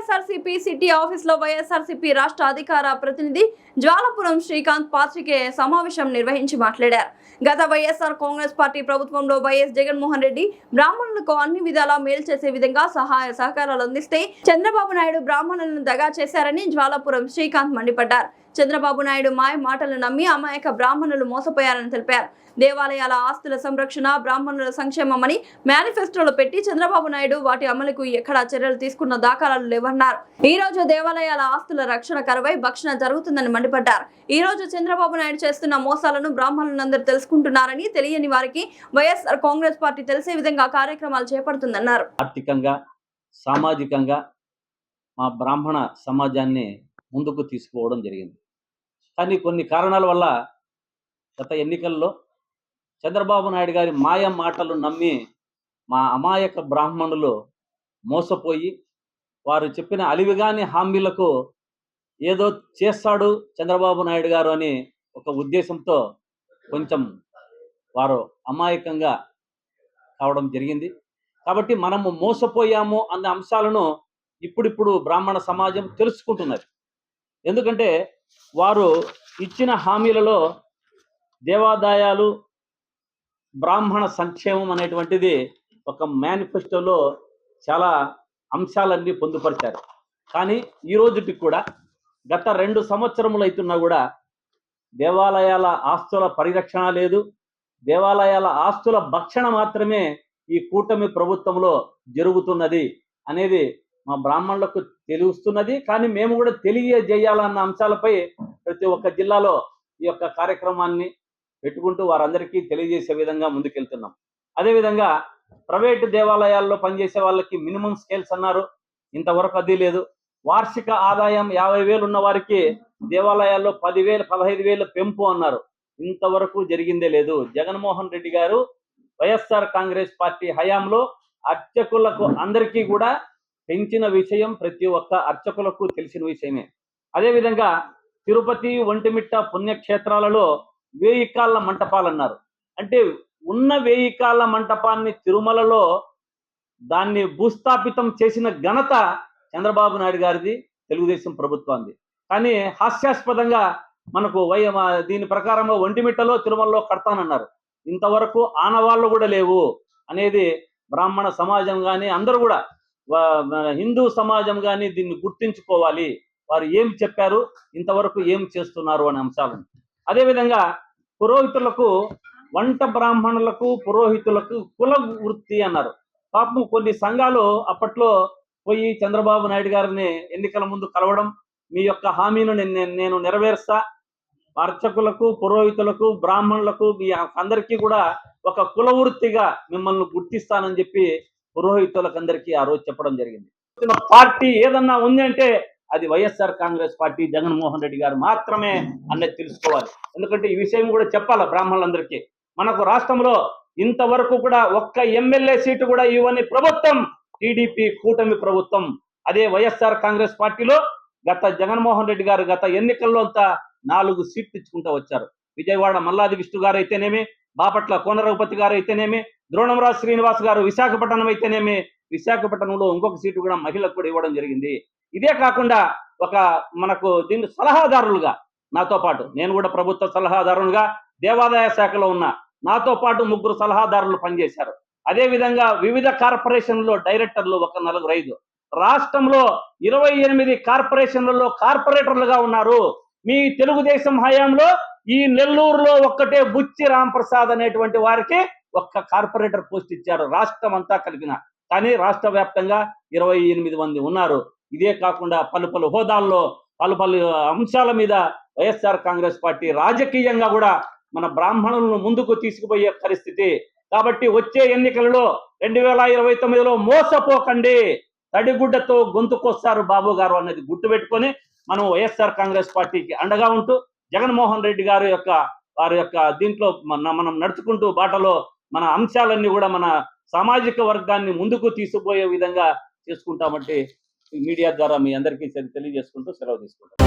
YSRCP city ఆఫీసులో వైఎస్ఆర్సీపీ రాష్ట్ర అధికార ప్రతినిధి జ్వాలపురం శ్రీకాంత్ పాత్రికేయ సమావేశం నిర్వహించి మాట్లాడారు. గత వైఎస్ఆర్ కాంగ్రెస్ పార్టీ ప్రభుత్వంలో వైఎస్ జగన్మోహన్ రెడ్డి బ్రాహ్మణులకు అన్ని విధాలా మేలు చేసే విధంగా సహాయ సహకారాలు అందిస్తే చంద్రబాబు నాయుడు బ్రాహ్మణులను దగా చేశారని జ్వాలపురం శ్రీకాంత్ మండిపడ్డారు. చంద్రబాబు నాయుడు మాయ మాటలు నమ్మి అమాయక బ్రాహ్మణులు మోసపోయారని తెలిపారు. దేవాలయాల ఆస్తుల సంరక్షణ, బ్రాహ్మణుల సంక్షేమమని మేనిఫెస్టోలో పెట్టి చంద్రబాబు నాయుడు వాటి అమలుకు ఎక్కడా చర్యలు తీసుకున్న దాఖలాలు లేవన్నారు. ఈ రోజు దేవాలయాల ఆస్తుల రక్షణ కరువై భక్షణ జరుగుతుందని మండిపడ్డారు. ఈ రోజు చంద్రబాబు నాయుడు చేస్తున్న మోసాలను బ్రాహ్మణులందరూ తెలుసుకుంటున్నారని, తెలియని వారికి వైఎస్ఆర్ కాంగ్రెస్ పార్టీ తెలిసే విధంగా కార్యక్రమాలు చేపడుతుందన్నారు. ఆర్థికంగా, సామాజికంగా మా బ్రాహ్మణ సమాజాన్ని ముందుకు తీసుకుపోవడం జరిగింది. కానీ కొన్ని కారణాల వల్ల గత ఎన్నికల్లో చంద్రబాబు నాయుడు గారి మాయ మాటలు నమ్మి మా అమాయక బ్రాహ్మణులు మోసపోయి వారు చెప్పిన అలివిగాని హామీలకు ఏదో చేస్తాడు చంద్రబాబు నాయుడు గారు అని ఒక ఉద్దేశంతో కొంచెం వారు అమాయకంగా కావడం జరిగింది. కాబట్టి మనము మోసపోయాము అన్న అంశాలను ఇప్పుడిప్పుడు బ్రాహ్మణ సమాజం తెలుసుకుంటున్నది. ఎందుకంటే వారు ఇచ్చిన హామీలలో దేవాదాయాలు, బ్రాహ్మణ సంక్షేమం అనేటువంటిది ఒక మేనిఫెస్టోలో చాలా అంశాలన్నీ పొందుపరిచారు. కానీ ఈ రోజుకి కూడా గత 2 సంవత్సరములు అవుతున్నా కూడా దేవాలయాల ఆస్తుల పరిరక్షణ లేదు, దేవాలయాల ఆస్తుల భక్షణ మాత్రమే ఈ కూటమి ప్రభుత్వంలో జరుగుతున్నది అనేది మా బ్రాహ్మణులకు తెలుస్తున్నది. కానీ మేము కూడా తెలియజేయాలన్న అంశాలపై ప్రతి ఒక్క జిల్లాలో ఈ యొక్క కార్యక్రమాన్ని పెట్టుకుంటూ వారందరికీ తెలియజేసే విధంగా ముందుకెళ్తున్నాం. అదేవిధంగా ప్రైవేటు దేవాలయాల్లో పనిచేసే వాళ్ళకి మినిమం స్కేల్స్ అన్నారు, ఇంతవరకు అది లేదు. వార్షిక ఆదాయం 50,000 ఉన్న వారికి దేవాలయాల్లో 10,000, 15,000 పెంపు అన్నారు, ఇంతవరకు జరిగిందే లేదు. జగన్మోహన్ రెడ్డి గారు వైఎస్ఆర్ కాంగ్రెస్ పార్టీ హయాంలో అర్చకులకు అందరికీ కూడా పెంచిన విషయం ప్రతి ఒక్క అర్చకులకు తెలిసిన విషయమే. అదేవిధంగా తిరుపతి, ఒంటిమిట్ట పుణ్యక్షేత్రాలలో 1000 కాళ్ళ మంటపాలన్నారు. అంటే ఉన్న 1000 కాళ్ళ మంటపాన్ని తిరుమలలో దాన్ని భూస్థాపితం చేసిన ఘనత చంద్రబాబు నాయుడు గారిది, తెలుగుదేశం ప్రభుత్వాన్ని. కానీ హాస్యాస్పదంగా మనకు దీని ప్రకారంలో ఒంటిమిట్టలో, తిరుమలలో కడతానన్నారు, ఇంతవరకు ఆనవాళ్ళు కూడా లేవు అనేది బ్రాహ్మణ సమాజం కానీ అందరూ కూడా హిందూ సమాజం కానీ దీన్ని గుర్తించుకోవాలి. వారు ఏం చెప్పారు, ఇంతవరకు ఏం చేస్తున్నారు అనే అంశాలను. అదేవిధంగా పురోహితులకు, వంట బ్రాహ్మణులకు, పురోహితులకు కుల వృత్తి అన్నారు. పాపం కొన్ని సంఘాలు అప్పట్లో పోయి చంద్రబాబు నాయుడు గారిని ఎన్నికల ముందు కలవడం, మీ యొక్క హామీను నేను నెరవేరుస్తా, అర్చకులకు, పురోహితులకు, బ్రాహ్మణులకు మీ అందరికీ కూడా ఒక కుల వృత్తిగా మిమ్మల్ని గుర్తిస్తానని చెప్పి పురోహితులకు అందరికీ ఆ రోజు చెప్పడం జరిగింది. పార్టీ ఏదన్నా ఉంది అంటే అది వైఎస్ఆర్ కాంగ్రెస్ పార్టీ, జగన్మోహన్ రెడ్డి గారు మాత్రమే అన్నది తెలుసుకోవాలి. ఎందుకంటే ఈ విషయం కూడా చెప్పాలి బ్రాహ్మణులందరికీ. మనకు రాష్ట్రంలో ఇంతవరకు కూడా ఒక్క ఎమ్మెల్యే సీటు కూడా ఇవ్వని ప్రభుత్వం టీడీపీ కూటమి ప్రభుత్వం. అదే వైఎస్ఆర్ కాంగ్రెస్ పార్టీలో గత జగన్మోహన్ రెడ్డి గారు గత ఎన్నికల్లో అంతా 4 సీట్లు ఇచ్చుకుంటూ వచ్చారు. విజయవాడ మల్లాది విష్ణు గారు అయితేనేమి, బాపట్ల కోన రఘుపతి గారు అయితేనేమి, ద్రోణంరాజు శ్రీనివాస్ గారు విశాఖపట్నం అయితేనేమి, విశాఖపట్నంలో ఇంకొక సీటు కూడా మహిళలకు కూడా ఇవ్వడం జరిగింది. ఇదే కాకుండా మనకు దీన్ని సలహాదారులుగా నాతో పాటు, నేను కూడా ప్రభుత్వ సలహాదారులుగా దేవాదాయ శాఖలో ఉన్నా, నాతో పాటు 3 సలహాదారులు పనిచేశారు. అదేవిధంగా వివిధ కార్పొరేషన్లో డైరెక్టర్లు ఒక 4-5, రాష్ట్రంలో 28 కార్పొరేషన్లలో కార్పొరేటర్లుగా ఉన్నారు. మీ తెలుగుదేశం హయాంలో ఈ నెల్లూరులో ఒక్కటే బుచ్చి రాంప్రసాద్ అనేటువంటి వారికి ఒక్క కార్పొరేటర్ పోస్ట్ ఇచ్చారు రాష్ట్రం అంతా కలిపిన. కానీ రాష్ట్ర వ్యాప్తంగా 28 మంది ఉన్నారు. ఇదే కాకుండా పలు హోదాల్లో పలు అంశాల మీద వైఎస్ఆర్ కాంగ్రెస్ పార్టీ రాజకీయంగా కూడా మన బ్రాహ్మణులను ముందుకు తీసుకుపోయే పరిస్థితి. కాబట్టి వచ్చే ఎన్నికలలో 2029లో మోసపోకండి, తడిగుడ్డతో గొంతుకొస్తారు బాబు గారు అన్నది గుర్తుపెట్టుకొని మనం వైఎస్ఆర్ కాంగ్రెస్ పార్టీకి అండగా ఉంటూ జగన్మోహన్ రెడ్డి గారి వారి యొక్క దీంట్లో మనం నడుచుకుంటూ బాటలో మన అంశాలన్నీ కూడా మన సామాజిక వర్గాన్ని ముందుకు తీసుకుపోయే విధంగా చేసుకుంటామంటే మీడియా ద్వారా మీ అందరికీ తెలియజేసుకుంటూ సెలవు తీసుకుంటాం.